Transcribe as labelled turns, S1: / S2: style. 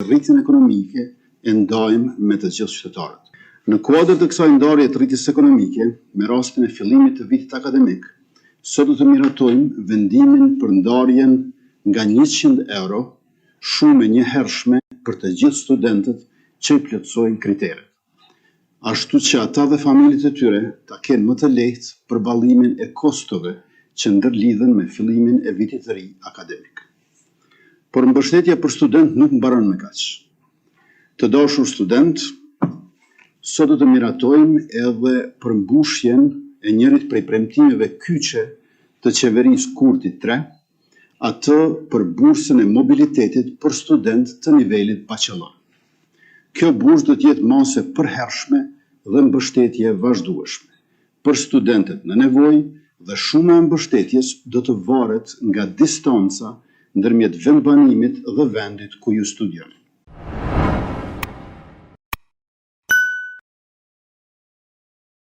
S1: rritjen ekonomike e ndajmë me të gjithë qytetarët. Në kuadër të kësaj ndarje të rritjes ekonomike, me rastin e fillimit të vitit akademik, sot do të miratojmë vendimin për ndarjen nga 100 euro, shumë e njëhershme për të gjithë studentët që i plotësojnë kriteret. Ashtu që ata dhe familjet e tyre ta kenë më të lehtë përballimin e kostove që ndërlidhen me fillimin e vitit të ri akademik. Por mbështetja për student nuk mbaron me kaq. Të dashur student, sot do të miratojmë edhe përmbushjen e njërit prej premtimeve kyçe të qeverisë Kurti 3, atë për bursën e mobilitetit për student të nivelit bachelor. Kjo bursë do të jetë mase përhershme dhe mbështetje vazhdueshme për studentët në nevojë dhe shuma e mbështetjes do të varet nga distanca ndërmjet vendbanimit dhe vendit ku ju studioni.